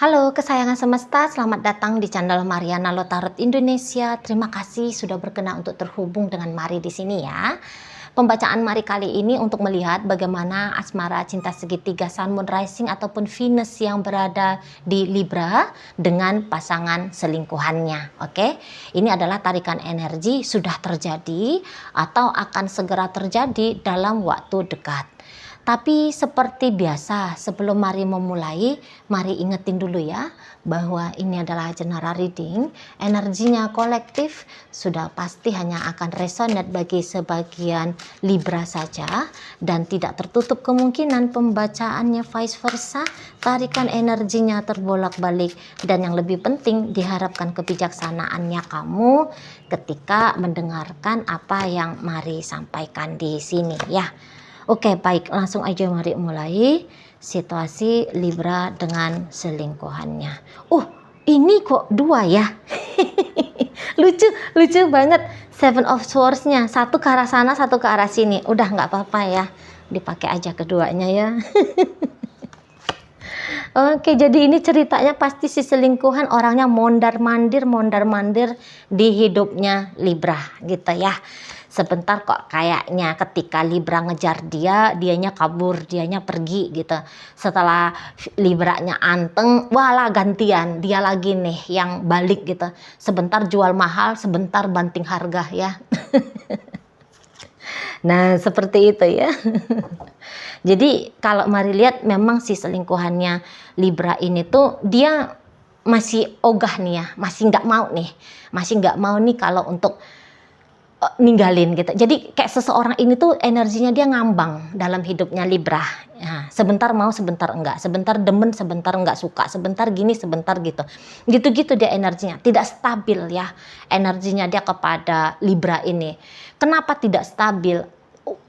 Halo kesayangan semesta, selamat datang di channel Mariana Lotarot Indonesia. Terima kasih sudah berkenan untuk terhubung dengan Mari di sini ya. Pembacaan Mari kali ini untuk melihat bagaimana asmara cinta segitiga Sun Moon Rising ataupun Venus yang berada di Libra dengan pasangan selingkuhannya. Oke, ini adalah tarikan energi sudah terjadi atau akan segera terjadi dalam waktu dekat. Tapi seperti biasa, sebelum Mari memulai, Mari ingetin dulu ya, bahwa ini adalah general reading, energinya kolektif, sudah pasti hanya akan resonate bagi sebagian Libra saja, dan tidak tertutup kemungkinan pembacaannya vice versa, tarikan energinya terbolak-balik, dan yang lebih penting diharapkan kebijaksanaannya kamu ketika mendengarkan apa yang Mari sampaikan di sini ya. Oke, baik, langsung aja mari mulai situasi Libra dengan selingkuhannya. Ini kok dua ya. lucu banget. Seven of Swords-nya, satu ke arah sana, satu ke arah sini. Udah nggak apa-apa ya, dipakai aja keduanya ya. Oke, jadi ini ceritanya pasti si selingkuhan orangnya mondar-mandir di hidupnya Libra gitu ya. Sebentar kok kayaknya ketika Libra ngejar dianya kabur, dianya pergi gitu. Setelah Libranya anteng, walah gantian, dia lagi nih yang balik gitu. Sebentar jual mahal, sebentar banting harga ya. Nah, seperti itu ya. Jadi kalau Mari lihat memang si selingkuhannya Libra ini tuh dia masih ogah nih ya, masih nggak mau nih kalau untuk ninggalin gitu. Jadi kayak seseorang ini tuh energinya dia ngambang dalam hidupnya Libra. Nah, sebentar mau, sebentar enggak, sebentar demen, sebentar enggak suka, sebentar gini, sebentar gitu. Gitu-gitu dia energinya, tidak stabil ya energinya dia kepada Libra ini. Kenapa tidak stabil?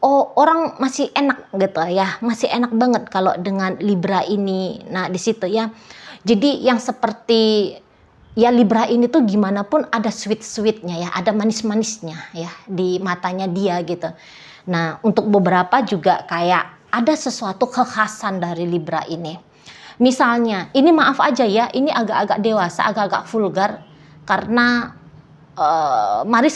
Orang masih enak gitu ya, masih enak banget kalau dengan Libra ini. Nah, di situ ya. Jadi yang seperti ya Libra ini tuh gimana pun ada sweet-sweetnya ya, ada manis-manisnya ya di matanya dia gitu. Nah, untuk beberapa juga kayak ada sesuatu kekhasan dari Libra ini. Misalnya, ini maaf aja ya, ini agak-agak dewasa, agak-agak vulgar karena Mari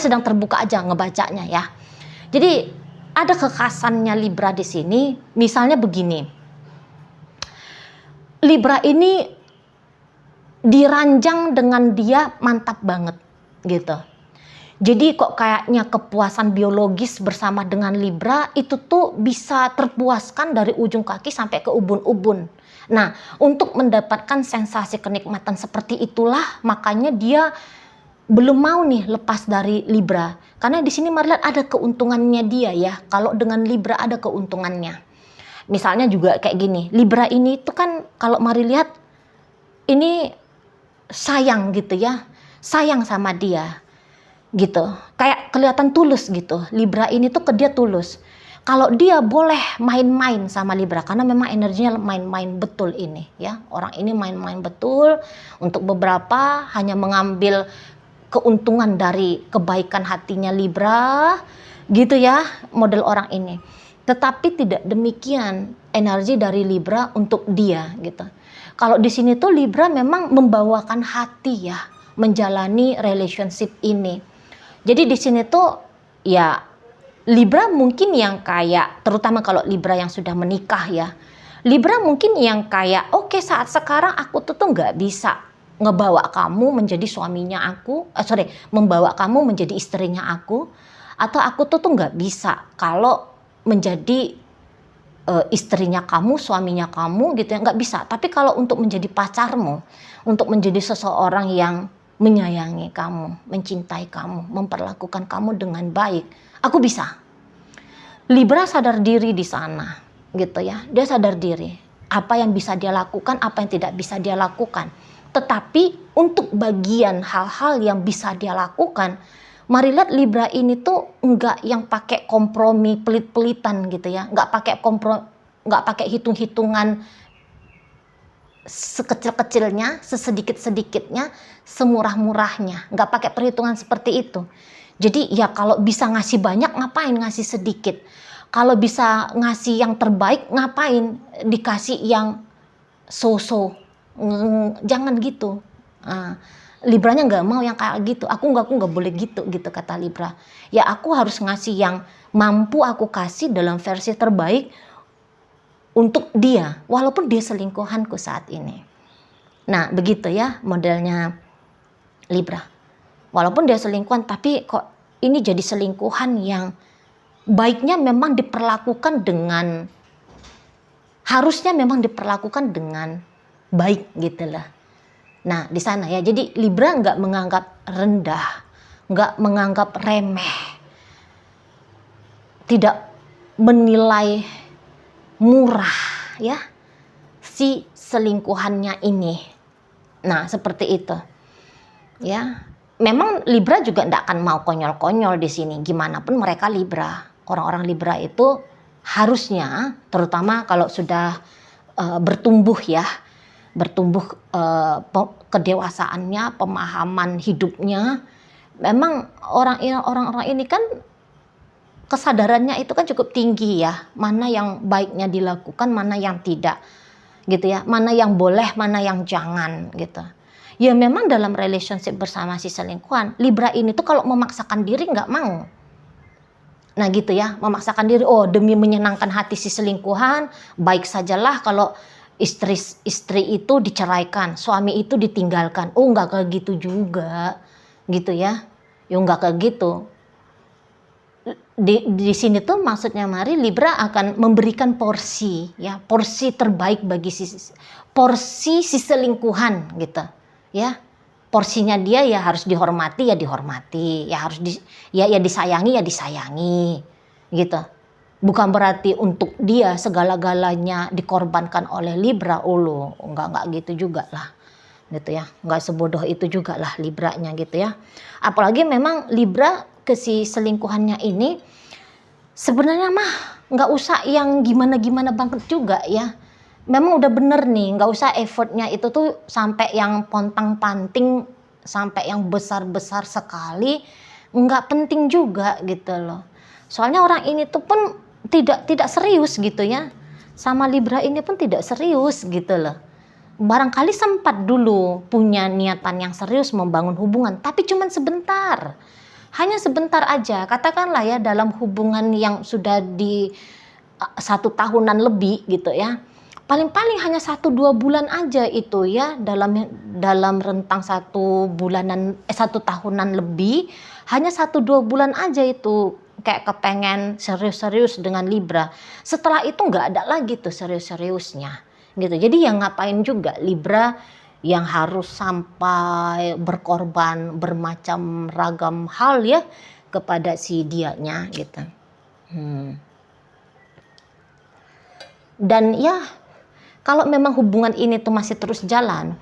sedang terbuka aja ngebacanya ya. Jadi ada kekhasannya Libra di sini, misalnya begini. Libra ini diranjang dengan dia mantap banget gitu. Jadi kok kayaknya kepuasan biologis bersama dengan Libra itu tuh bisa terpuaskan dari ujung kaki sampai ke ubun-ubun. Nah, untuk mendapatkan sensasi kenikmatan seperti itulah makanya dia belum mau nih lepas dari Libra. Karena di sini Mari lihat ada keuntungannya dia ya. Kalau dengan Libra ada keuntungannya. Misalnya juga kayak gini, Libra ini tuh kan kalau Mari lihat ini sayang gitu ya, sayang sama dia gitu, kayak kelihatan tulus gitu. Libra ini tuh ke dia tulus. Kalau dia boleh main-main sama Libra, karena memang energinya main-main betul ini ya, orang ini main-main betul. Untuk beberapa hanya mengambil keuntungan dari kebaikan hatinya Libra gitu ya, model orang ini. Tetapi tidak demikian energi dari Libra untuk dia gitu. Kalau di sini tuh Libra memang membawakan hati ya menjalani relationship ini. Jadi di sini tuh ya Libra mungkin yang kayak, terutama kalau Libra yang sudah menikah ya, Libra mungkin yang kayak oke, saat sekarang aku tuh nggak bisa ngebawa kamu menjadi suaminya aku, membawa kamu menjadi istrinya aku, atau aku tuh nggak bisa kalau menjadi istrinya kamu, suaminya kamu gitu ya, nggak bisa. Tapi kalau untuk menjadi pacarmu, untuk menjadi seseorang yang menyayangi kamu, mencintai kamu, memperlakukan kamu dengan baik, aku bisa. Libra sadar diri di sana gitu ya, dia sadar diri apa yang bisa dia lakukan, apa yang tidak bisa dia lakukan. Tetapi untuk bagian hal-hal yang bisa dia lakukan, Mari lihat Libra ini tuh enggak yang pakai kompromi pelit-pelitan gitu ya, enggak pakai hitung-hitungan sekecil-kecilnya, sesedikit-sedikitnya, semurah-murahnya, enggak pakai perhitungan seperti itu. Jadi ya kalau bisa ngasih banyak ngapain ngasih sedikit, kalau bisa ngasih yang terbaik ngapain dikasih yang so-so. Jangan gitu. Libranya nggak mau yang kayak gitu. Aku nggak boleh gitu kata Libra. Ya aku harus ngasih yang mampu aku kasih dalam versi terbaik untuk dia, walaupun dia selingkuhanku saat ini. Nah begitu ya modelnya Libra. Walaupun dia selingkuhan, tapi kok ini jadi selingkuhan yang baiknya memang diperlakukan dengan, harusnya memang diperlakukan dengan baik gitu lah. Nah di sana ya, jadi Libra nggak menganggap rendah, nggak menganggap remeh, tidak menilai murah ya si selingkuhannya ini. Nah seperti itu ya. Memang Libra juga tidak akan mau konyol-konyol di sini. Gimana pun mereka Libra, orang-orang Libra itu harusnya, terutama kalau sudah bertumbuh ya, kedewasaannya, pemahaman hidupnya. Memang orang-orang ini kan kesadarannya itu kan cukup tinggi ya, mana yang baiknya dilakukan, mana yang tidak gitu ya, mana yang boleh, mana yang jangan gitu. Ya memang dalam relationship bersama si selingkuhan, Libra ini tuh kalau memaksakan diri nggak mau. Nah gitu ya, memaksakan diri, oh demi menyenangkan hati si selingkuhan, baik sajalah kalau istri itu diceraikan, suami itu ditinggalkan. Oh nggak kayak gitu juga, gitu ya. Ya nggak kayak gitu. Di sini tuh maksudnya mari Libra akan memberikan porsi ya, porsi terbaik bagi porsi si selingkuhan gitu ya. Porsinya dia ya harus dihormati ya dihormati, ya harus disayangi ya disayangi gitu. Bukan berarti untuk dia segala-galanya dikorbankan oleh Libra. Enggak gitu juga lah gitu ya, enggak sebodoh itu juga lah Libranya gitu ya. Apalagi memang Libra ke si selingkuhannya ini sebenarnya mah nggak usah yang gimana-gimana banget juga ya. Memang udah bener nih, nggak usah effortnya itu tuh sampai yang pontang-panting, sampai yang besar-besar sekali, nggak penting juga gitu loh. Soalnya orang ini tuh pun tidak serius gitu ya, sama Libra ini pun tidak serius gitu loh. Barangkali sempat dulu punya niatan yang serius membangun hubungan, tapi cuman sebentar. Hanya sebentar aja, katakanlah ya dalam hubungan yang sudah di 1 tahunan lebih gitu ya. Paling-paling hanya 1-2 bulan aja itu ya, dalam rentang 1 tahunan lebih, hanya 1-2 bulan aja itu kayak kepengen serius-serius dengan Libra. Setelah itu nggak ada lagi tuh serius-seriusnya gitu. Jadi ya ngapain juga Libra yang harus sampai berkorban bermacam ragam hal ya kepada si dianya gitu. Dan ya kalau memang hubungan ini tuh masih terus jalan,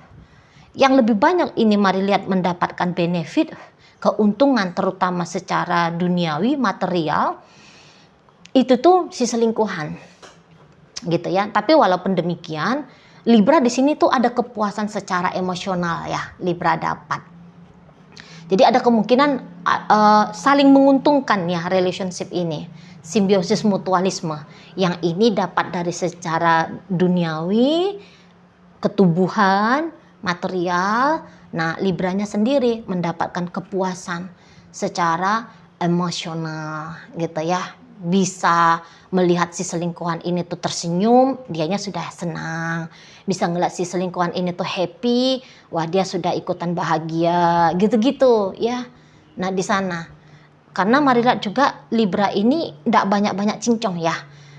yang lebih banyak ini mari lihat mendapatkan benefit, keuntungan terutama secara duniawi, material, itu tuh si selingkuhan gitu ya. Tapi walaupun demikian, Libra di sini tuh ada kepuasan secara emosional ya, Libra dapat. Jadi ada kemungkinan saling menguntungkan ya relationship ini, simbiosis mutualisme yang ini dapat dari secara duniawi, ketubuhan, material. Nah Libranya sendiri mendapatkan kepuasan secara emosional gitu ya, bisa melihat si selingkuhan ini tuh tersenyum, dianya sudah senang. Bisa ngeliat si selingkuhan ini tuh happy, wah dia sudah ikutan bahagia, gitu-gitu ya. Nah di sana, karena mari lihat juga Libra ini ndak banyak-banyak cincong ya,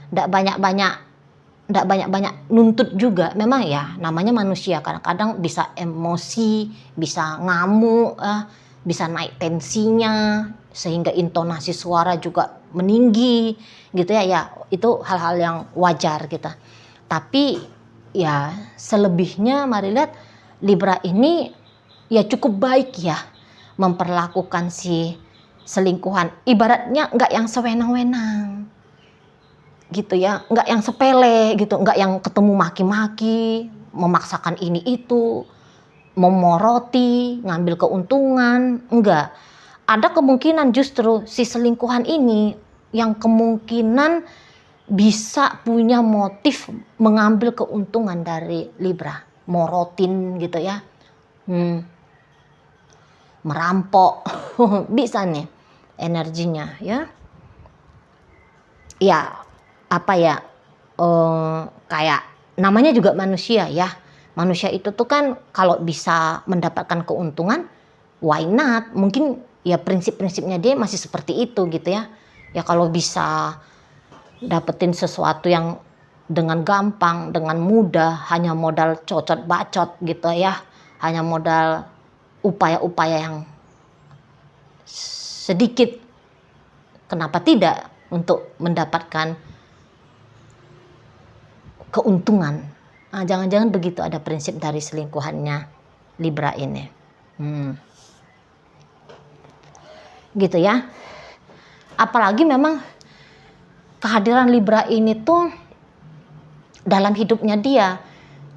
ndak banyak-banyak nuntut juga. Memang ya namanya manusia, kadang-kadang bisa emosi, bisa ngamuk, bisa naik tensinya, sehingga intonasi suara juga meninggi gitu ya. Ya itu hal-hal yang wajar gitu. Tapi ya selebihnya mari lihat Libra ini ya cukup baik ya memperlakukan si selingkuhan. Ibaratnya nggak yang sewenang-wenang gitu ya, nggak yang sepele gitu, nggak yang ketemu maki-maki, memaksakan ini itu, memoroti, ngambil keuntungan, enggak. Ada kemungkinan justru si selingkuhan ini yang kemungkinan bisa punya motif mengambil keuntungan dari Libra, morotin gitu ya, merampok, bisa nih energinya ya. Ya apa ya, kayak namanya juga manusia ya. Manusia itu tuh kan kalau bisa mendapatkan keuntungan, why not? Mungkin ya prinsip-prinsipnya dia masih seperti itu gitu ya. Ya kalau bisa dapetin sesuatu yang dengan gampang, dengan mudah, hanya modal cocot bacot gitu ya. Hanya modal upaya-upaya yang sedikit, kenapa tidak untuk mendapatkan keuntungan. Nah, jangan-jangan begitu ada prinsip dari selingkuhannya Libra ini. Gitu ya. Apalagi memang kehadiran Libra ini tuh dalam hidupnya dia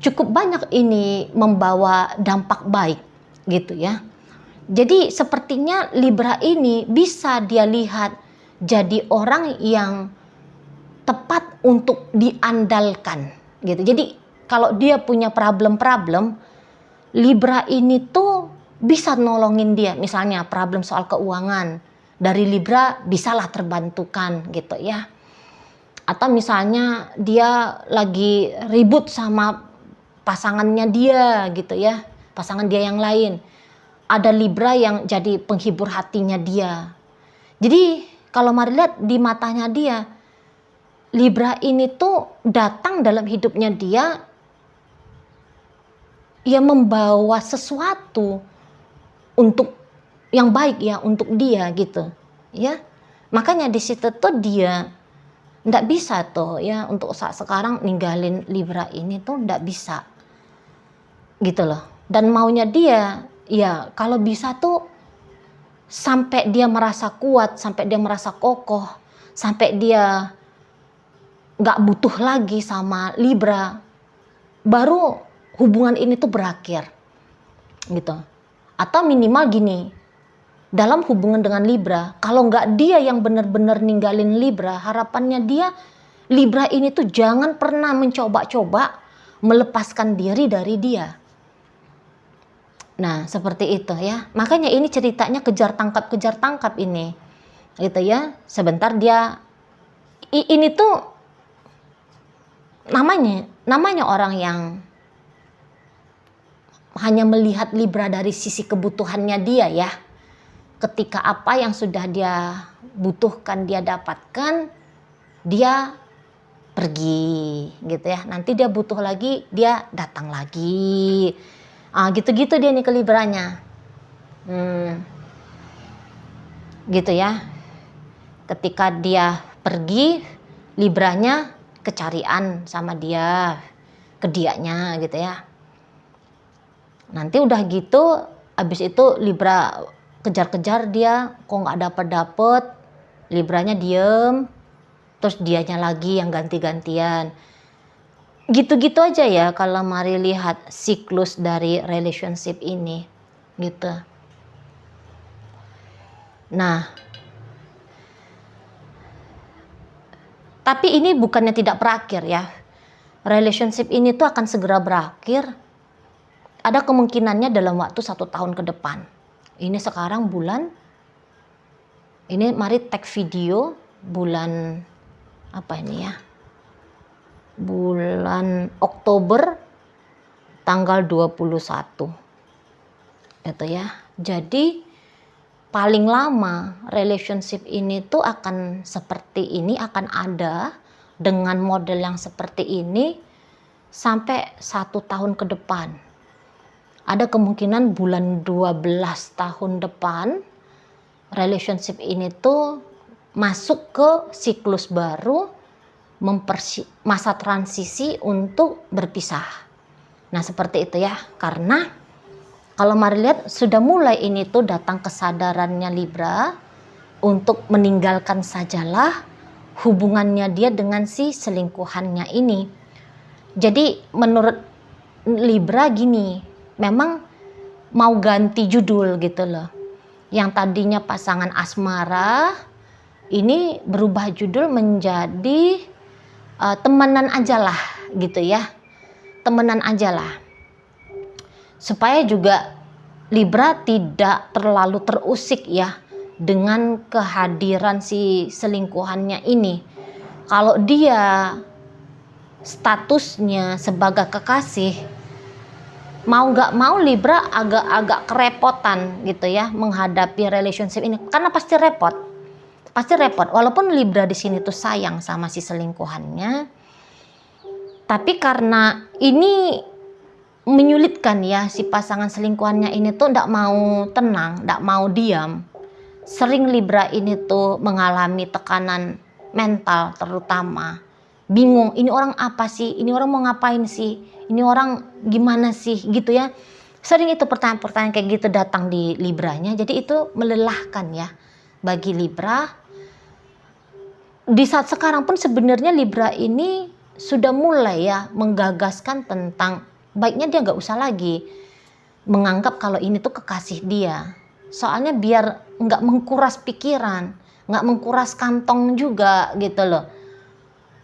cukup banyak ini membawa dampak baik gitu ya. Jadi sepertinya Libra ini bisa dia lihat jadi orang yang tepat untuk diandalkan gitu. Jadi kalau dia punya problem-problem, Libra ini tuh bisa nolongin dia. Misalnya problem soal keuangan, dari Libra bisalah terbantukan gitu ya. Atau misalnya dia lagi ribut sama pasangannya dia gitu ya, pasangan dia yang lain. Ada Libra yang jadi penghibur hatinya dia. Jadi kalau mari lihat di matanya dia, Libra ini tuh datang dalam hidupnya dia, ya membawa sesuatu untuk yang baik ya untuk dia gitu ya. Makanya di situ tuh dia nggak bisa tuh ya untuk saat sekarang ninggalin Libra ini tuh nggak bisa gitu loh. Dan maunya dia ya kalau bisa tuh sampai dia merasa kuat, sampai dia merasa kokoh, sampai dia nggak butuh lagi sama Libra, baru hubungan ini tuh berakhir gitu. Atau minimal gini, dalam hubungan dengan Libra, kalau nggak dia yang benar-benar ninggalin Libra, harapannya dia Libra ini tuh jangan pernah mencoba-coba melepaskan diri dari dia. Nah seperti itu ya. Makanya ini ceritanya kejar tangkap ini gitu ya. Sebentar dia ini tuh namanya orang yang hanya melihat Libra dari sisi kebutuhannya dia ya. Ketika apa yang sudah dia butuhkan dia dapatkan, dia pergi gitu ya. Nanti dia butuh lagi, dia datang lagi. Gitu-gitu dia nih ke Libranya. Gitu ya. Ketika dia pergi, Libranya kecarian sama dia, ke dianya gitu ya. Nanti udah gitu, abis itu Libra kejar-kejar dia, kok nggak dapet, Libranya diem, terus dianya lagi yang ganti-gantian. Gitu-gitu aja ya kalau mari lihat siklus dari relationship ini gitu. Nah, tapi ini bukannya tidak berakhir ya. Relationship ini tuh akan segera berakhir. Ada kemungkinannya dalam waktu 1 tahun ke depan. Ini sekarang ini mari tag video bulan apa ini ya? Bulan Oktober tanggal 21. Itu ya. Jadi paling lama relationship ini tuh akan seperti ini, akan ada dengan model yang seperti ini sampai 1 tahun ke depan. Ada kemungkinan bulan 12 tahun depan relationship ini tuh masuk ke siklus baru, masa transisi untuk berpisah. Nah seperti itu ya, karena kalau mari lihat sudah mulai ini tuh datang kesadarannya Libra untuk meninggalkan sajalah hubungannya dia dengan si selingkuhannya ini. Jadi menurut Libra gini, memang mau ganti judul gitu loh. Yang tadinya pasangan asmara ini berubah judul menjadi temenan aja lah gitu ya, temenan aja lah, supaya juga Libra tidak terlalu terusik ya dengan kehadiran si selingkuhannya ini. Kalau dia statusnya sebagai kekasih, mau nggak mau Libra agak-agak kerepotan gitu ya menghadapi relationship ini, karena pasti repot. Pasti repot, walaupun Libra di sini tuh sayang sama si selingkuhannya, tapi karena ini menyulitkan ya, si pasangan selingkuhannya ini tuh ndak mau tenang, ndak mau diam. Sering Libra ini tuh mengalami tekanan mental, terutama bingung, ini orang apa sih, ini orang mau ngapain sih, ini orang gimana sih gitu ya. Sering itu pertanyaan-pertanyaan kayak gitu datang di Libranya. Jadi itu melelahkan ya bagi Libra. Di saat sekarang pun sebenarnya Libra ini sudah mulai ya menggagaskan tentang baiknya dia nggak usah lagi menganggap kalau ini tuh kekasih dia. Soalnya biar nggak mengkuras pikiran, nggak mengkuras kantong juga gitu loh.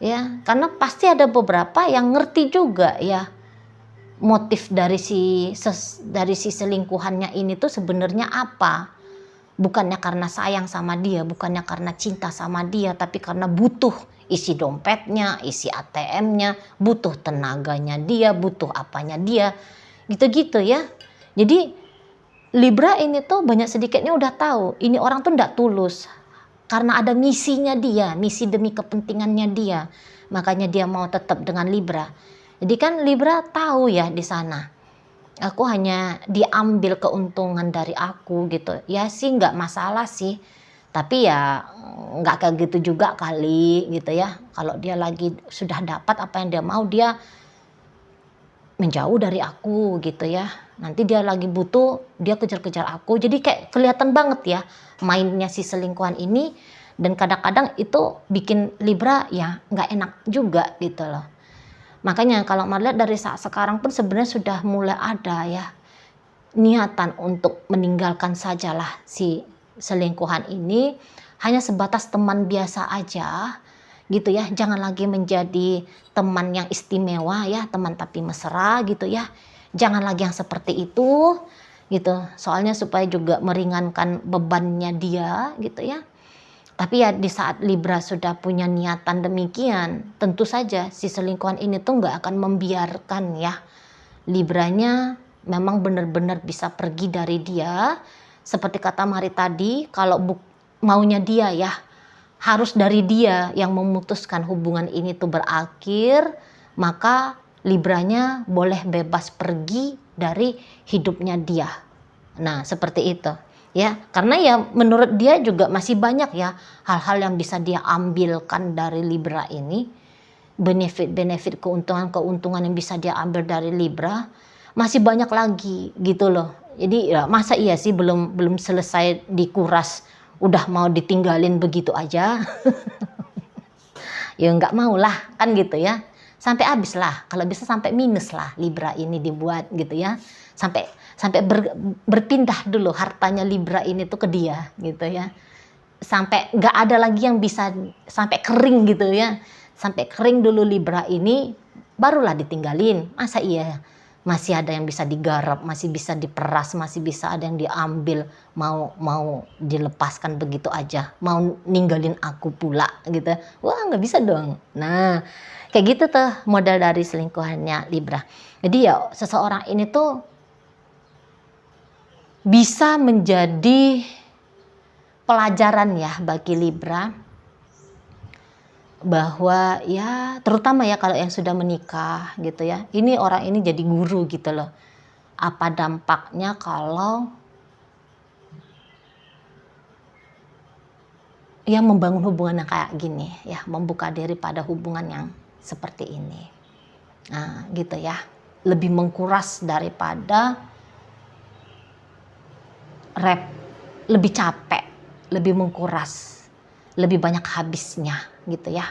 Ya, karena pasti ada beberapa yang ngerti juga ya motif dari si selingkuhannya ini tuh sebenarnya apa. Bukannya karena sayang sama dia, bukannya karena cinta sama dia, tapi karena butuh isi dompetnya, isi ATM-nya, butuh tenaganya dia, butuh apanya dia, gitu-gitu ya. Jadi Libra ini tuh banyak sedikitnya udah tahu, ini orang tuh ndak tulus, karena ada misinya dia, misi demi kepentingannya dia, makanya dia mau tetap dengan Libra. Jadi kan Libra tahu ya di sana, aku hanya diambil keuntungan dari aku gitu. Ya sih nggak masalah sih. Tapi ya nggak kayak gitu juga kali gitu ya. Kalau dia lagi sudah dapat apa yang dia mau, dia menjauh dari aku gitu ya. Nanti dia lagi butuh, dia kejar-kejar aku. Jadi kayak kelihatan banget ya mainnya si selingkuhan ini. Dan kadang-kadang itu bikin Libra ya nggak enak juga gitu loh. Makanya kalau melihat dari saat sekarang pun sebenarnya sudah mulai ada ya niatan untuk meninggalkan sajalah si selingkuhan ini, hanya sebatas teman biasa aja gitu ya, jangan lagi menjadi teman yang istimewa ya, teman tapi mesra gitu ya, jangan lagi yang seperti itu gitu, soalnya supaya juga meringankan bebannya dia gitu ya. Tapi ya di saat Libra sudah punya niatan demikian, tentu saja si selingkuhan ini tuh nggak akan membiarkan ya Libranya memang benar-benar bisa pergi dari dia. Seperti kata Mari tadi, kalau maunya dia ya, harus dari dia yang memutuskan hubungan ini tuh berakhir, maka Libranya boleh bebas pergi dari hidupnya dia. Nah, seperti itu. Ya, karena ya menurut dia juga masih banyak ya hal-hal yang bisa dia ambilkan dari Libra ini. Benefit-benefit, keuntungan-keuntungan yang bisa dia ambil dari Libra masih banyak lagi gitu loh. Jadi ya masa iya sih belum selesai dikuras udah mau ditinggalin begitu aja. Ya nggak mau lah kan gitu ya. Sampai habis lah, kalau bisa sampai minus lah Libra ini dibuat gitu ya. Sampai berpindah dulu hartanya Libra ini tuh ke dia gitu ya. Sampai nggak ada lagi yang bisa, sampai kering gitu ya. Sampai kering dulu Libra ini barulah ditinggalin. Masa iya masih ada yang bisa digarap, masih bisa diperas, masih bisa ada yang diambil, mau dilepaskan begitu aja, mau ninggalin aku pula gitu. Wah, nggak bisa dong. Nah, kayak gitu tuh modal dari selingkuhannya Libra. Jadi ya seseorang ini tuh bisa menjadi pelajaran ya bagi Libra, bahwa ya terutama ya kalau yang sudah menikah gitu ya, ini orang ini jadi guru gitu loh, apa dampaknya kalau ya membangun hubungan yang kayak gini ya, membuka diri pada hubungan yang seperti ini. Nah gitu ya, lebih mengkuras daripada lebih capek, lebih mengkuras, lebih banyak habisnya gitu ya.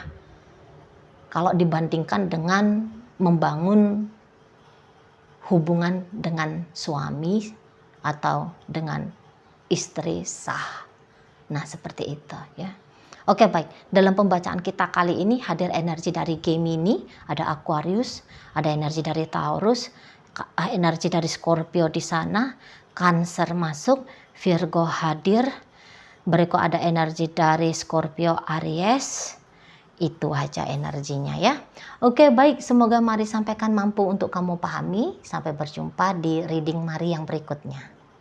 Kalau dibandingkan dengan membangun hubungan dengan suami atau dengan istri sah. Nah, seperti itu ya. Oke, baik. Dalam pembacaan kita kali ini hadir energi dari Gemini, ada Aquarius, ada energi dari Taurus, energi dari Scorpio di sana, Cancer masuk, Virgo hadir, berikut ada energi dari Scorpio Aries. Itu aja energinya ya. Oke, baik, semoga Mari sampaikan mampu untuk kamu pahami. Sampai berjumpa di reading Mari yang berikutnya.